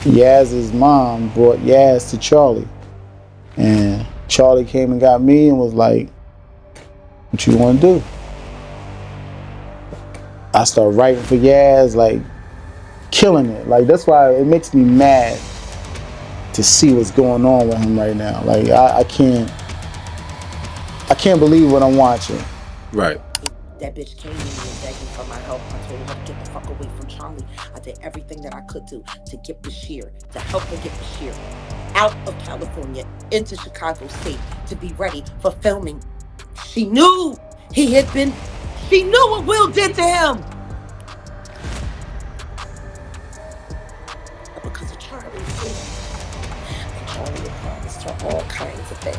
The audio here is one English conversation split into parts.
Yaz's mom brought Yaz to Charlie. And Charlie came and got me and was like, what you want to do? I started writing for Yaz, like, killing it. Like, that's why it makes me mad to see what's going on with him right now. Like, I can't believe what I'm watching. Right. That bitch came to me and begged me for my help. I told her to get the fuck away from Charlie. I did everything that I could do to get Bryshere, to help her get Bryshere out of California into Chicago State to be ready for filming. She knew she knew what Will did to him. Because of Charlie. And Charlie promised her all kinds of things.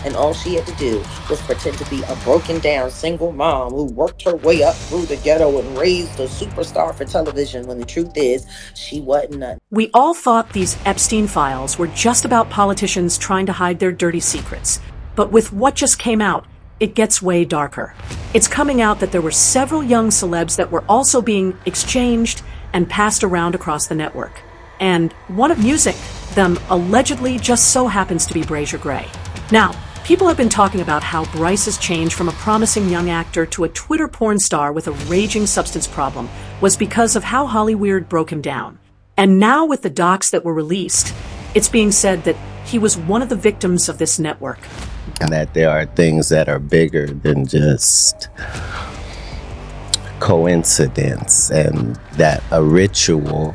And all she had to do was pretend to be a broken down single mom who worked her way up through the ghetto and raised a superstar for television, when the truth is, she wasn't nothing. We all thought these Epstein files were just about politicians trying to hide their dirty secrets. But with what just came out, it gets way darker. It's coming out that there were several young celebs that were also being exchanged and passed around across the network. And one of them allegedly just so happens to be Bryshere Gray. Now, people have been talking about how Bryce has changed from a promising young actor to a Twitter porn star with a raging substance problem was because of how Hollywood broke him down. And now with the docs that were released, it's being said that he was one of the victims of this network. And that there are things that are bigger than just coincidence, and that a ritual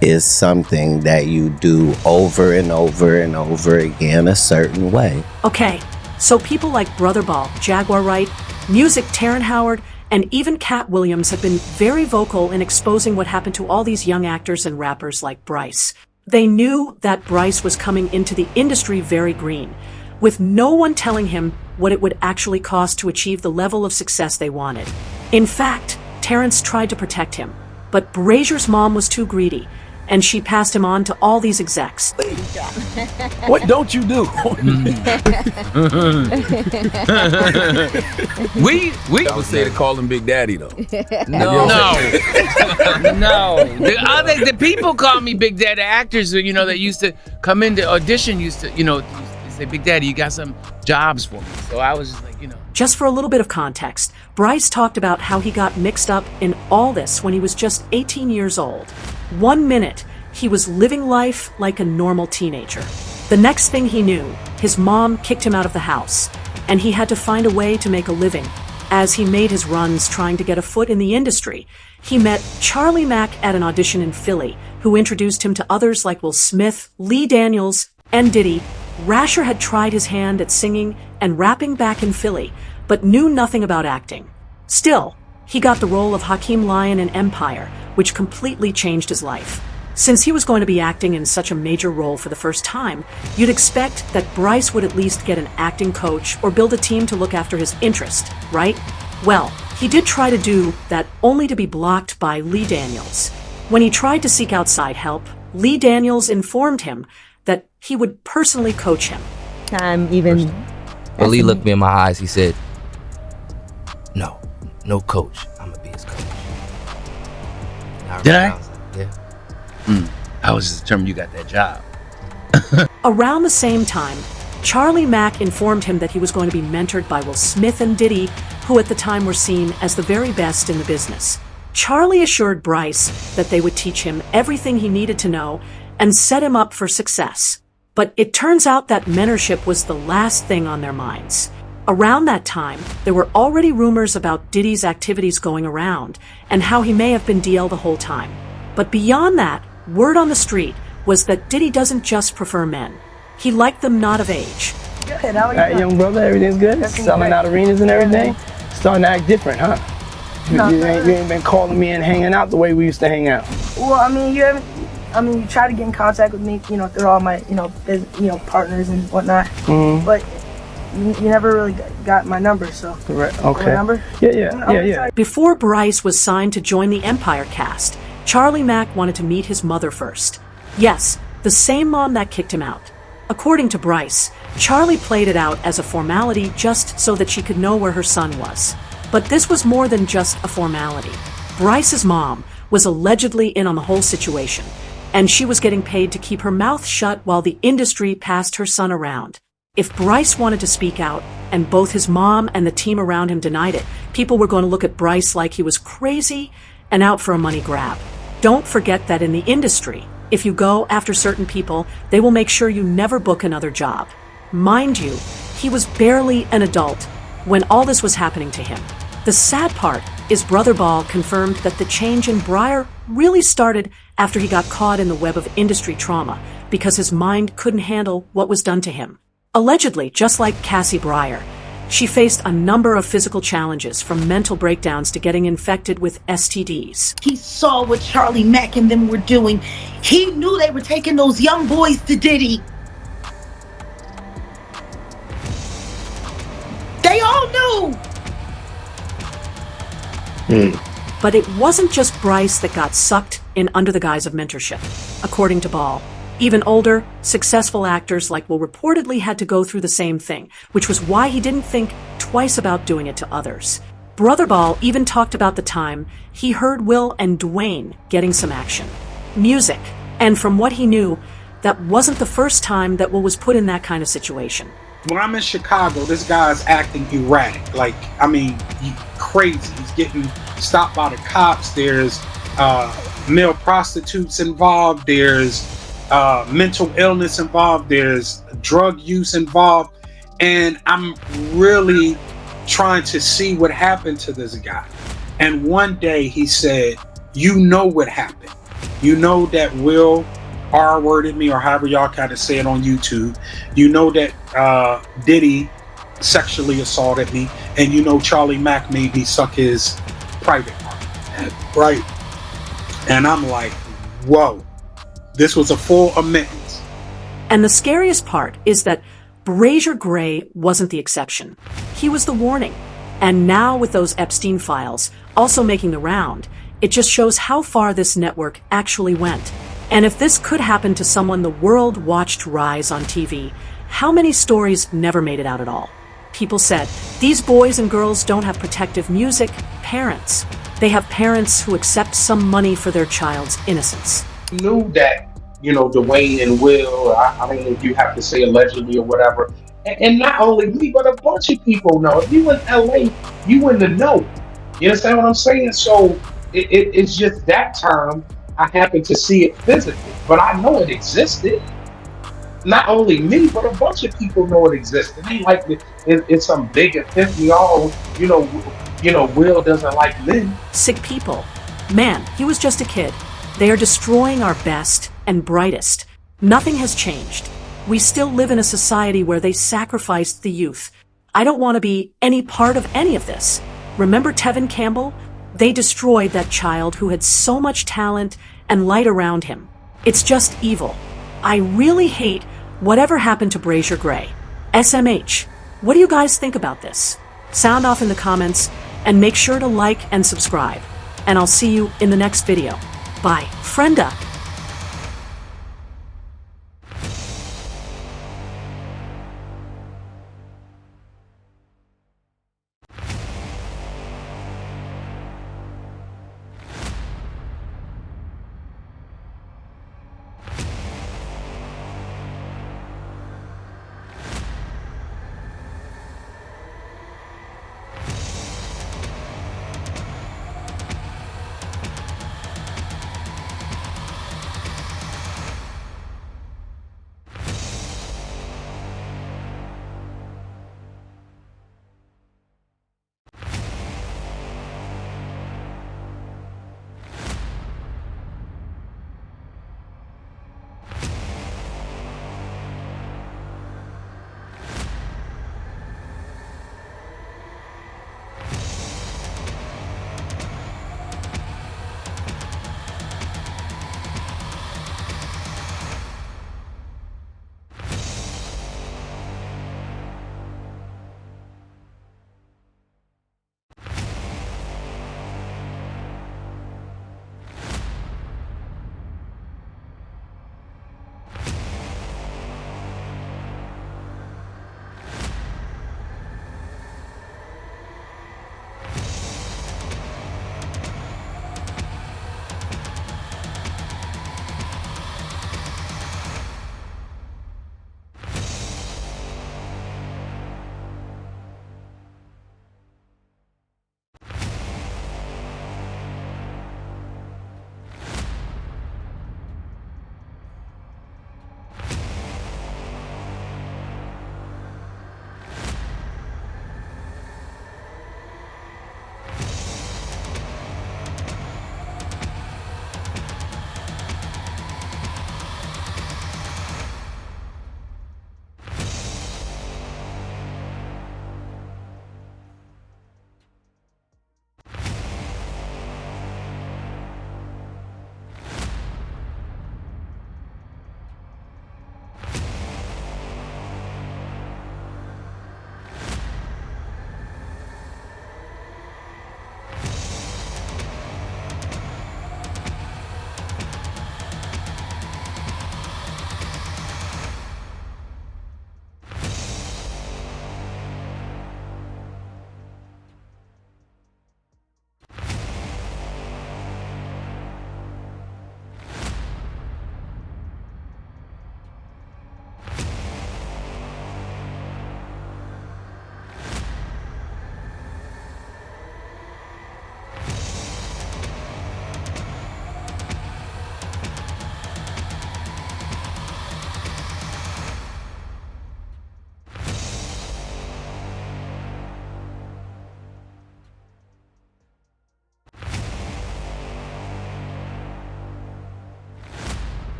is something that you do over and over and over again a certain way. Okay, so people like Brother Ball, Jaguar Wright, Music Taryn Howard, and even Cat Williams have been very vocal in exposing what happened to all these young actors and rappers like Bryce. They knew that Bryce was coming into the industry very green, with no one telling him what it would actually cost to achieve the level of success they wanted. In fact, Terrence tried to protect him, but Bryshere's mom was too greedy, and she passed him on to all these execs. What don't you do? we I would say to call him Big Daddy though. No. The people call me Big Daddy. Actors, that used to come into audition used to say, Big Daddy, you got some jobs for me. So I was just like, Just for a little bit of context, Bryce talked about how he got mixed up in all this when he was just 18 years old. 1 minute, he was living life like a normal teenager. The next thing he knew, his mom kicked him out of the house, and he had to find a way to make a living. As he made his runs trying to get a foot in the industry, he met Charlie Mack at an audition in Philly, who introduced him to others like Will Smith, Lee Daniels, and Diddy. Bryshere had tried his hand at singing and rapping back in Philly, but knew nothing about acting. Still, he got the role of Hakeem Lion in Empire, which completely changed his life. Since he was going to be acting in such a major role for the first time, you'd expect that Bryce would at least get an acting coach or build a team to look after his interest, right? Well, he did try to do that, only to be blocked by Lee Daniels. When he tried to seek outside help, Lee Daniels informed him that he would personally coach him. Well, Lee looked me in my eyes. He said, no coach. I'm going to be his coach. Did I? was like, yeah. I was just determined you got that job. Around the same time, Charlie Mack informed him that he was going to be mentored by Will Smith and Diddy, who at the time were seen as the very best in the business. Charlie assured Bryce that they would teach him everything he needed to know and set him up for success. But it turns out that mentorship was the last thing on their minds. Around that time, there were already rumors about Diddy's activities going around and how he may have been DL the whole time. But beyond that, word on the street was that Diddy doesn't just prefer men. He liked them not of age. Good. All right, young brother, everything's good? Selling out arenas and everything? Starting to act different, huh? No, you ain't been calling me and hanging out the way we used to hang out. Well, you try to get in contact with me, through all my, partners and whatnot. Mm-hmm. But you never really got my number, so. Right. Okay. My number? Yeah. Before Bryce was signed to join the Empire cast, Charlie Mack wanted to meet his mother first. Yes, the same mom that kicked him out. According to Bryce, Charlie played it out as a formality just so that she could know where her son was. But this was more than just a formality. Bryce's mom was allegedly in on the whole situation. and she was getting paid to keep her mouth shut while the industry passed her son around. If Bryce wanted to speak out, and both his mom and the team around him denied it, people were going to look at Bryce like he was crazy and out for a money grab. Don't forget that in the industry, if you go after certain people, they will make sure you never book another job. Mind you, he was barely an adult when all this was happening to him. The sad part is Brother Ball confirmed that the change in Bryshere really started after he got caught in the web of industry trauma because his mind couldn't handle what was done to him. Allegedly, just like Cassie Bryshere, she faced a number of physical challenges from mental breakdowns to getting infected with STDs. He saw what Charlie Mack and them were doing. He knew they were taking those young boys to Diddy. They all knew. But it wasn't just Bryce that got sucked in under the guise of mentorship. According to Ball, even older, successful actors like Will reportedly had to go through the same thing, which was why he didn't think twice about doing it to others. Brother Ball even talked about the time he heard Will and Dwayne getting some action, music, and from what he knew, that wasn't the first time that Will was put in that kind of situation. When I'm in Chicago, this guy's acting erratic. Like, I mean, crazy. He's getting stopped by the cops. There's male prostitutes involved. There's mental illness involved. There's drug use involved. And I'm really trying to see what happened to this guy. And one day he said, you know what happened. You know that Will R-worded me, or however y'all kind of say it on YouTube. You know that Diddy sexually assaulted me, and you know Charlie Mack made me suck his private part, right? And I'm like, whoa, this was a full amendment. And the scariest part is that Bryshere Gray wasn't the exception. He was the warning. And now with those Epstein files also making the round, it just shows how far this network actually went. And if this could happen to someone the world watched rise on TV, how many stories never made it out at all? People said, these boys and girls don't have protective music parents. They have parents who accept some money for their child's innocence. Knew that, you know, Dwayne and Will, I don't know if you have to say allegedly or whatever, and not only me, but a bunch of people know. If you in LA, you in the know. You understand what I'm saying? So it's just that term. I happened to see it physically, but I know it existed. Not only me, but a bunch of people know it existed. It ain't like it's some big epiphany. All you know, Will doesn't like men. Sick people. Man, he was just a kid. They are destroying our best and brightest. Nothing has changed. We still live in a society where they sacrificed the youth. I don't want to be any part of any of this. Remember Tevin Campbell? They destroyed that child who had so much talent and light around him. It's just evil. I really hate whatever happened to Bryshere Gray. SMH, what do you guys think about this? Sound off in the comments and make sure to like and subscribe. And I'll see you in the next video. Bye. Frienda.